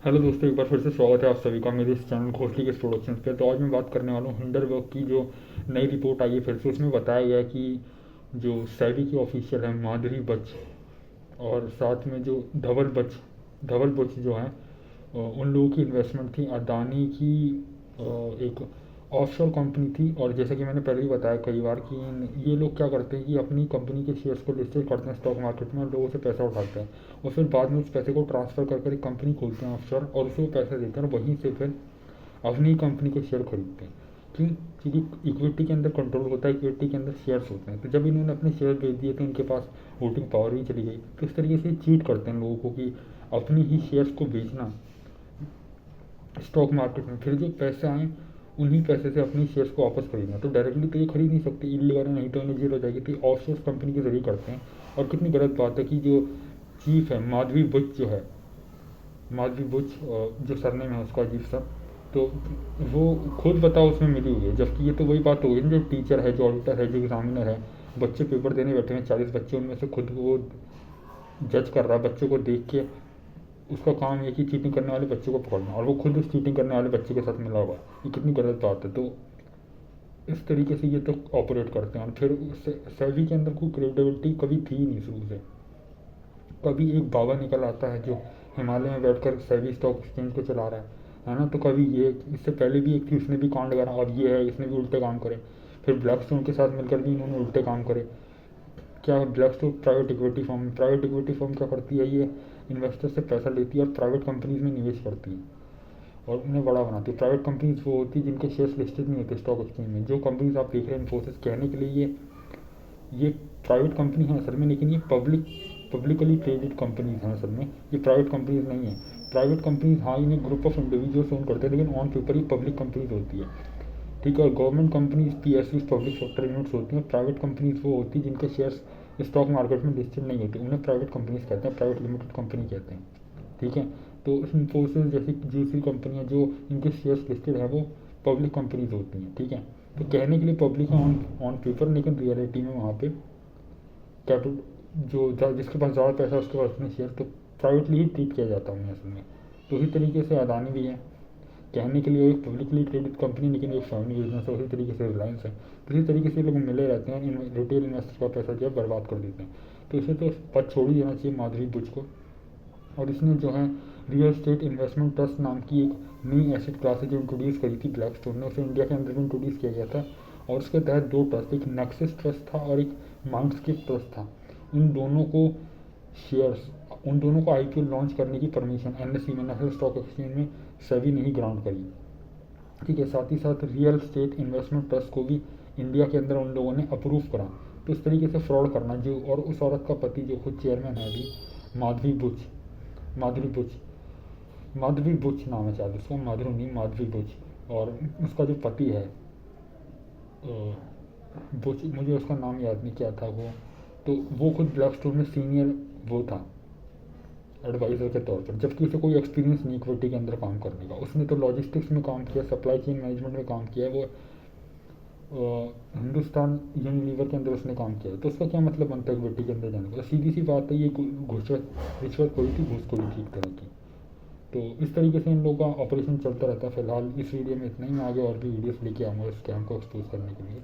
Hello दोस्तों, एक बार फिर से स्वागत है आप सभी का मेरे इस चैनल घोसली के प्रोडक्शन पे। तो आज मैं बात करने वाला हूँ हिंडरबर्ग की जो नई रिपोर्ट आई है फिर से। उसमें बताया गया है कि जो सेबी की ऑफिशियल है माधुरी बच और साथ में जो धवल बच जो है उन लोगों की इन्वेस्टमेंट थी अडानी की एक ऑफशोर कंपनी थी। और जैसा कि मैंने पहले ही बताया कई बार कि ये लोग क्या करते हैं कि अपनी कंपनी के शेयर्स को लिस्टेड करते हैं स्टॉक मार्केट में और लोगों से पैसा उठाते हैं और फिर बाद में उस पैसे को ट्रांसफ़र कर कर एक कंपनी खोलते हैं ऑफशोर और उसे वो पैसा देते हैं और वहीं से फिर अपनी कंपनी के शेयर खरीदते हैं। क्यों? क्योंकि इक्विटी के अंदर कंट्रोल होता है, इक्विटी के अंदर शेयर्स होते हैं। तो जब इन्होंने अपने शेयर बेच दिए तो इनके पास वोटिंग पावर भी चली गई। तो इस तरीके से चीट करते हैं लोगों को कि अपनी ही शेयर्स को बेचना स्टॉक मार्केट में, फिर जो पैसे आए उन्हीं पैसे से अपनी शेयर्स को वापस खरीदना। तो डायरेक्टली तो ये खरीद नहीं सकते, इलीगल है, नहीं तो इन्हें जीरो हो जाएगी। तो ऑफशोर कंपनी के जरिए करते हैं। और कितनी गलत बात है कि जो चीफ है माधवी बुच जो है, माधवी बुच जो सरनेम है उसका अजीब सा, तो वो खुद बताओ उसमें मिली हुई है। जबकि ये तो वही बात हो गई जो टीचर है, जो ऑडिटर है, जो एग्जामिनर है, बच्चे पेपर देने बैठे हैं 40 बच्चे, उनमें से खुद वो जज कर रहा है बच्चों को देख के। उसका काम है कि चीटिंग करने वाले बच्चे को पकड़ना और वो खुद उस चीटिंग करने वाले बच्चे के साथ मिला हुआ है। ये कितनी गलत बात है। तो इस तरीके से ये तो ऑपरेट करते हैं। और फिर सेबी के अंदर कोई क्रेडिबिलिटी कभी थी ही नहीं शुरू से। कभी एक बाबा निकल आता है जो हिमालय में बैठकर सेबी स्टॉक एक्सचेंज को चला रहा है ना। तो कभी ये, इससे पहले भी एक थी, उसने भी कांड करा। अब ये है, इसने भी उल्टे काम करे। फिर ब्लैकस्टोन के साथ मिलकर भी इन्होंने उल्टे काम करे। क्या ब्लैकस्टोन प्राइवेट इक्विटी फर्म क्या करती है? ये इन्वेस्टर से पैसा लेती है और प्राइवेट कंपनीज में निवेश करती है और उन्हें बड़ा बनाती है। प्राइवेट कंपनीज वो होती है जिनके शेयर्स लिस्टेड नहीं होते स्टॉक एक्सचेंज में। जो कंपनीज आप देख रहे हैं इन्फोसिस, कहने के लिए ये प्राइवेट कंपनी है असल में, लेकिन ये पब्लिकली ट्रेडेड कंपनीज हैं असल में। ये प्राइवेट कंपनीज नहीं है। प्राइवेट कंपनीज हाँ इन्हें ग्रुप ऑफ इंडिविजुअल्स ओन करते हैं, लेकिन ऑन पेपर ये पब्लिक कंपनीज होती है। ठीक है। और government companies PSUs public sector units होती हैं। प्राइवेट कंपनीज वो होती है जिनके शेयर्स स्टॉक मार्केट में लिस्टेड नहीं होते, उन्हें प्राइवेट कंपनीज कहते हैं, प्राइवेट लिमिटेड कंपनी कहते हैं। ठीक है। तो इन्फोसिस जैसी दूसरी कंपनियां जो इनके शेयर्स लिस्टेड है वो पब्लिक कंपनीज होती हैं। ठीक है। तो कहने के लिए पब्लिक है ऑन ऑन पेपर, लेकिन रियलिटी में वहाँ पे कैपिटल जिसके पास ज़्यादा पैसा है उसके पास अपने शेयर तो प्राइवेटली ही ट्रीट किया जाता है असल में। तो इसी तरीके से अडानी भी है, कहने के लिए एक पब्लिकली ट्रेडेड कंपनी, लेकिन एक फैमिली बिजनेस है। उसी तरीके से रिलायंस है। तो इसी तरीके से लोग मिले रहते हैं और रिटेल इन्वेस्टर का पैसा जो है बर्बाद कर देते हैं। तो इसे तो पद छोड़ ही देना चाहिए माधुरी बुच को। और इसने जो है रियल स्टेट इन्वेस्टमेंट ट्रस्ट नाम की एक नई एसेट क्लास है जो इंट्रोड्यूस करी थी ब्लैकस्टोन ने, उसे इंडिया के अंदर भी इंट्रोड्यूस किया गया था। और उसके तहत दो ट्रस्ट, एक नेक्सस ट्रस्ट था और एक माइंडस्केप ट्रस्ट था। उन दोनों को शेयर्स उन दोनों को आईपीओ लॉन्च करने की परमिशन एनएसई में, नेशनल स्टॉक एक्सचेंज में सेबी ने ही ग्रांट करी। ठीक है। साथ ही साथ रियल स्टेट इन्वेस्टमेंट ट्रस्ट को भी इंडिया के अंदर उन लोगों ने अप्रूव करा। तो इस तरीके से फ्रॉड करना जो, और उस औरत का पति जो खुद चेयरमैन है अभी, माधवी बुच माधुरी बुच माधवी बुच नाम है शायद उसका, माधुरी नहीं माधवी बुच। और उसका जो पति है बुच, मुझे उसका नाम याद नहीं क्या था वो। तो वो खुद ब्लैकस्टोन में सीनियर वो था एडवाइज़र के तौर पर, जबकि उसे कोई एक्सपीरियंस नहीं इक्विटी के अंदर काम करने का। उसने तो लॉजिस्टिक्स में काम किया, सप्लाई चेन मैनेजमेंट में काम किया है। वो हिंदुस्तान यूनिलीवर के अंदर उसने काम किया है। तो उसका क्या मतलब बनता है इक्विटी के अंदर जाने का? सीधी सी बात है, ये रिश्वत कोई थी, घूसखोरी थी एक तरह की। तो इस तरीके से इन लोगों का ऑपरेशन चलता रहता है। फिलहाल इस वीडियो में इतना ही। मैं आगे और भी वीडियोस लेके आऊँगा इस स्कैम को एक्सपोज करने के लिए।